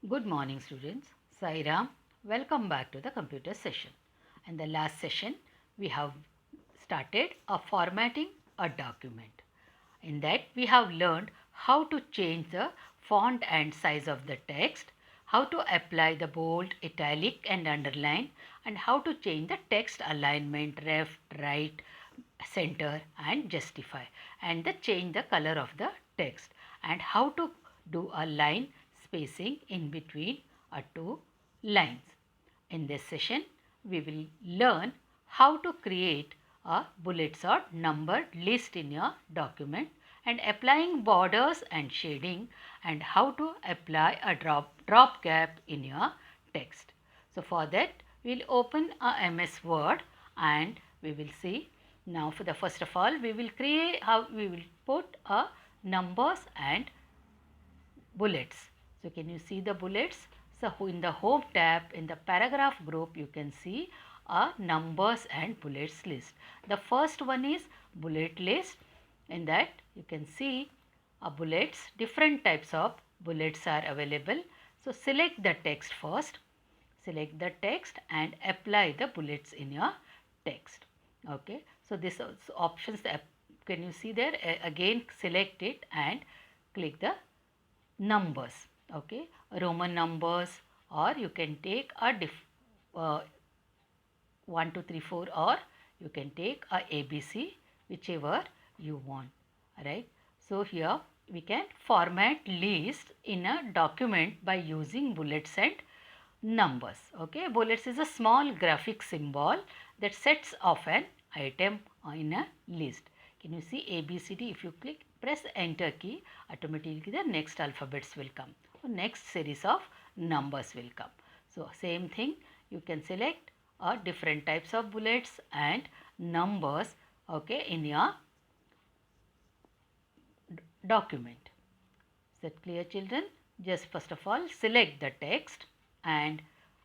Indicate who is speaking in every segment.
Speaker 1: Good morning students. Sairam. Welcome back to the computer session. In the last session, we have started a formatting a document. In that, we have learned how to change the font and size of the text, how to apply the bold, italic and underline, and how to change the text alignment, left, right, center and justify, and the change the color of the text, and how to do a line spacing in between two lines. In this session, we will learn how to create a bullets or numbered list in your document, and applying borders and shading, and how to apply a drop gap in your text. So for that, we will open a MS Word and we will see. Now for the first of all, we will create how we will put a numbers and bullets. So can you see the bullets? So in the home tab in the paragraph group you can see a numbers and bullets list. The first one is bullet list. In that you can see a bullets, different types of bullets are available. So select the text first, select the text and apply the bullets in your text. Okay, so this options, can you see there? Again select it and click the numbers. Okay, Roman numbers, or you can take a 1 2 3 4, or you can take a ABC, whichever you want, right? So here we can format list in a document by using bullets and numbers. Okay, bullets is a small graphic symbol that sets off an item in a list. Can you see ABCD? If you click, press enter key, automatically the next alphabets will come. Next series of numbers will come. So same thing, you can select different types of bullets and numbers, okay, in your document. Is that clear, children? Just first of all select the text and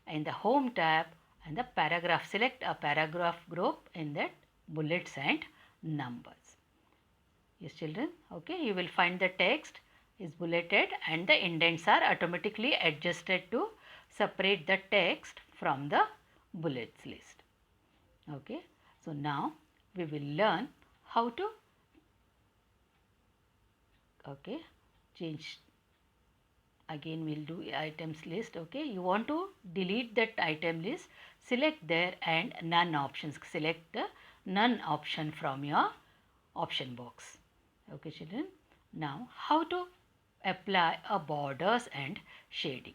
Speaker 1: in the home tab and the paragraph, select a paragraph group in that bullets and numbers. Yes children, okay, you will find the text is bulleted and the indents are automatically adjusted to separate the text from the bullets list. Okay, so now we will learn how to change. Again we'll do items list. Okay, you want to delete that item list, select there and none options, select the none option from your option box. Okay children, now how to apply a borders and shading.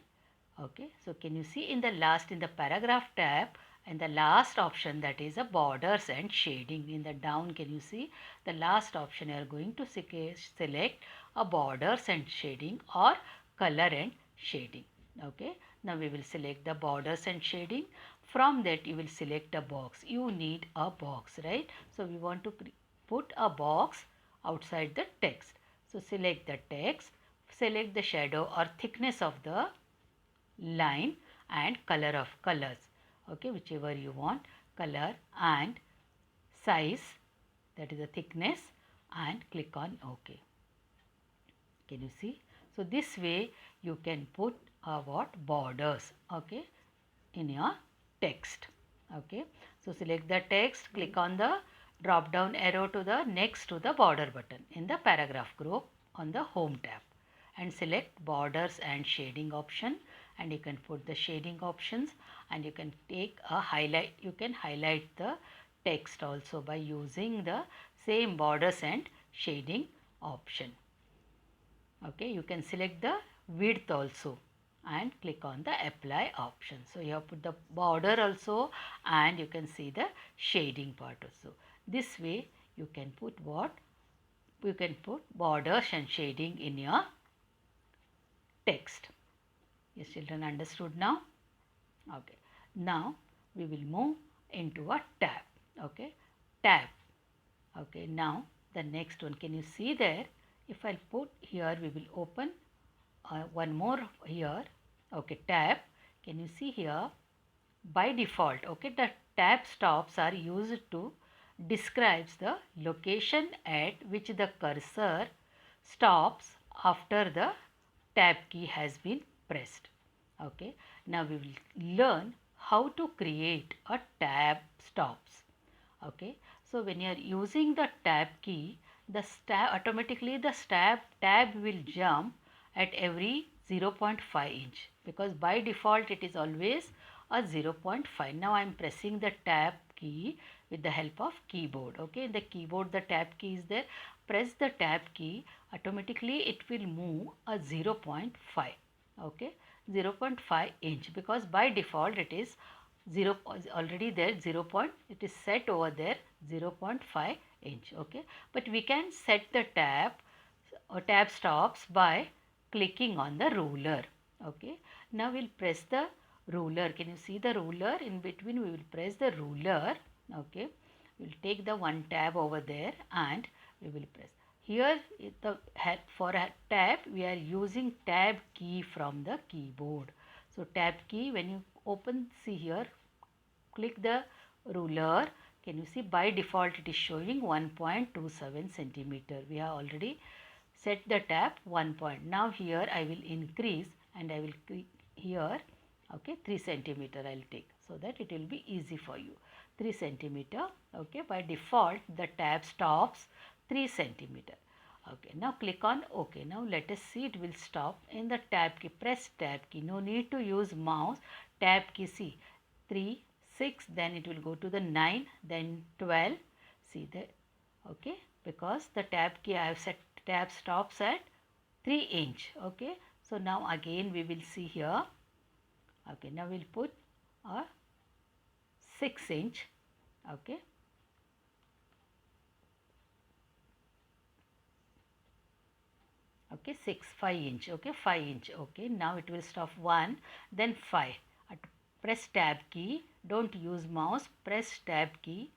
Speaker 1: Okay, so can you see in the last, in the paragraph tab and the last option, that is a borders and shading. In the down, can you see the last option, you are going to select a borders and shading or color and shading. Okay, now we will select the borders and shading. From that you will select a box. You need a box, right? So we want to put a box outside the text. So select the text, select the shadow or thickness of the line and color of colors. Okay, whichever you want, color and size, that is the thickness, and click on OK. Can you see? So this way you can put what borders, okay, in your text. Okay, so select the text, click on the drop down arrow to the next to the border button in the paragraph group on the home tab and select borders and shading option, and you can put the shading options, and you can take a highlight, you can highlight the text also by using the same borders and shading option. Okay, you can select the width also and click on the apply option. So you have put the border also and you can see the shading part also. This way you can put what? You can put borders and shading in your text. Yes children, understood now? Okay, now we will move into a tab. Okay, tab. Okay, now the next one, can you see there? If I put here, we will open one more here. Okay, tab. Can you see here? By default, okay, the tab stops are used to describes the location at which the cursor stops after the tab key has been pressed. Okay, now we will learn how to create a tab stops. Okay, so when you are using the tab key, the automatically the tab will jump at every 0.5 inch, because by default it is always a 0.5. Now I am pressing the tab key with the help of keyboard. Okay, in the keyboard the tab key is there. Press the tab key, automatically it will move a 0.5. Okay, 0.5 inch, because by default it is 0 is already there, 0 point, it is set over there 0.5 inch. Okay, but we can set the tab or tab stops by clicking on the ruler. Okay, now we'll press the ruler. Can you see the ruler? In between we will press the ruler. Okay, we'll take the one tab over there and we will press. Here for a tab we are using tab key from the keyboard. So tab key, when you open, see here, click the ruler. Can you see by default it is showing 1.27 centimeter. We have already set the tab 1 point. Now here I will increase and I will click here. Okay, 3 centimeter I will take, so that it will be easy for you. 3 centimeter. Okay, by default the tab stops 3 centimeter. Okay, now click on OK. Now let us see, it will stop in the tab key. Press tab key. No need to use mouse. Tab key, see, 3, 6, then it will go to the 9, then 12. See that? Okay, because the tab key I have set tab stops at 3 inch. Okay, so now again we will see here. Okay, now we'll put a 6 inch. Okay, okay, 5 inch. Okay, 5 inch. Okay, now it will stop 1, then 5. Press tab key, don't use mouse, press tab key.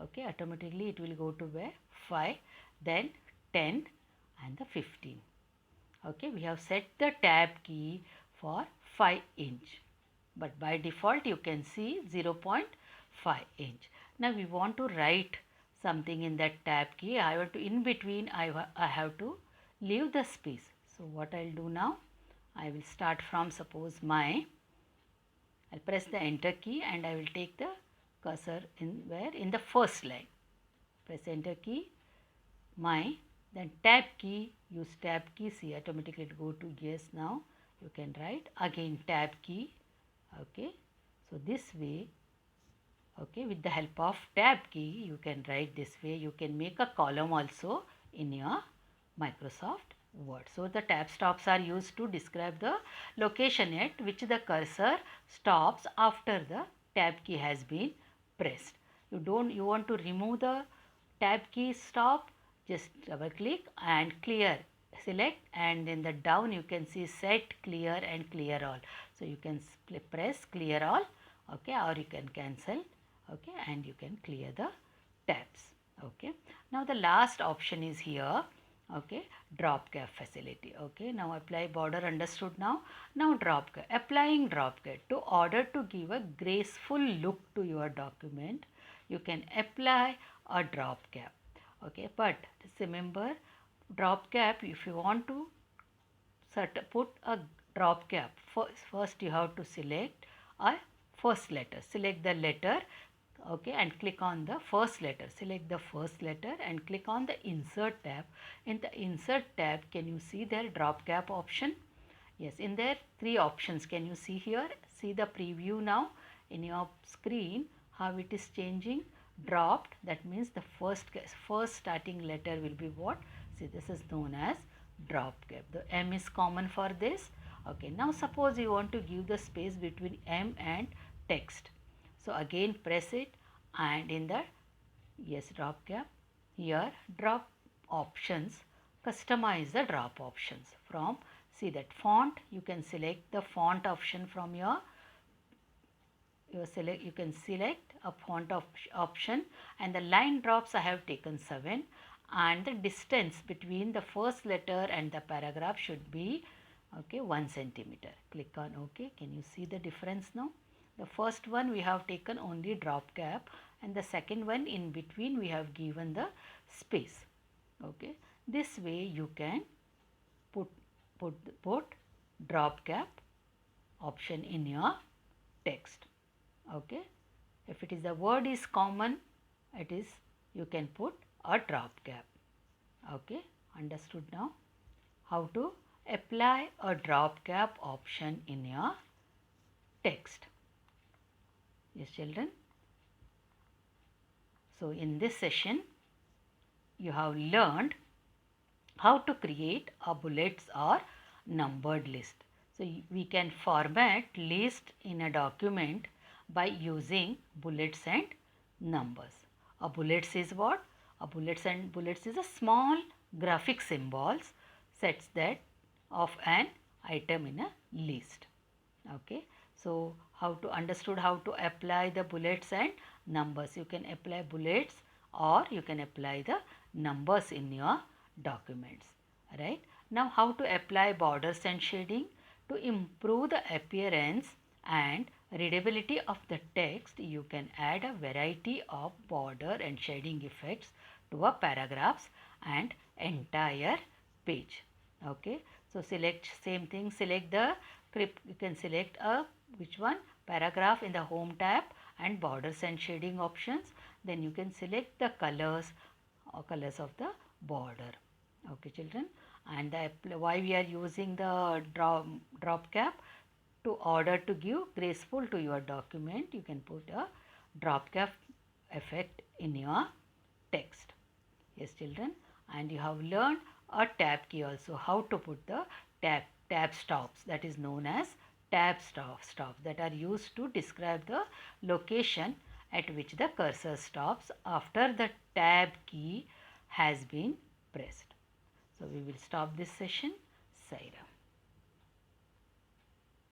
Speaker 1: Okay, automatically it will go to where? 5, then 10 and the 15. Okay, we have set the tab key for 5 inch, but by default you can see 0.5 inch. Now we want to write something in that tab key. I want to, in between I have to leave the space. So what I'll do now, I will start from, suppose my, I'll press the enter key and I will take the cursor in where? In the first line. Press enter key, my, then tab key, use tab key, see automatically it go to yes. Now you can write again tab key. Okay, so this way, okay, with the help of tab key you can write this way. You can make a column also in your Microsoft Word. So the tab stops are used to describe the location at which the cursor stops after the tab key has been pressed. You want to remove the tab key stop, just double click and clear, select, and in the down you can see set, clear and clear all. So you can press clear all, okay, or you can cancel, okay, and you can clear the tabs. Okay, now the last option is here. Okay, drop cap facility. Okay, now apply border, understood now. Now drop cap, applying drop cap. To order to give a graceful look to your document, you can apply a drop cap. Okay, but just remember, drop cap, if you want to put a drop cap, first you have to select a first letter. Select the letter, okay, and click on the first letter. Select the first letter and click on the insert tab. In the insert tab, can you see there drop cap option? Yes, in there 3 options. Can you see here? See the preview now in your screen, how it is changing. Dropped, that means the first starting letter will be what? See, this is known as drop cap. The M is common for this. Okay, now suppose you want to give the space between M and text. So again press it, and in the yes drop cap, here drop options, customize the drop options from, see that font, you can select the font option from your you can select a font option, and the line drops I have taken 7, and the distance between the first letter and the paragraph should be, okay, 1 centimeter. Click on OK. Can you see the difference now? The first one we have taken only drop cap, and the second one in between we have given the space. Okay, this way you can put drop cap option in your text. Okay. If it is the word is common, it is you can put a drop cap. Okay. Understood now? How to apply a drop cap option in your text. Yes, children. So in this session, you have learned how to create a bullets or numbered list. So we can format list in a document by using bullets and numbers. A bullets is what? A bullets is a small graphic symbols sets that of an item in a list. Okay. So how to understood how to apply the bullets and numbers. You can apply bullets or you can apply the numbers in your documents, right? Now how to apply borders and shading to improve the appearance and readability of the text. You can add a variety of border and shading effects to a paragraphs and entire page. Okay, so select same thing, select the you can select a which one paragraph in the home tab and borders and shading options. Then you can select the colors or colors of the border. Okay, children, and why we are using the drop cap to order to give graceful to your document. You can put a drop cap effect in your text. Yes, children, and you have learned a tab key also, how to put the tab stops, that is known as tab stops that are used to describe the location at which the cursor stops after the tab key has been pressed. So we will stop this session. Saira.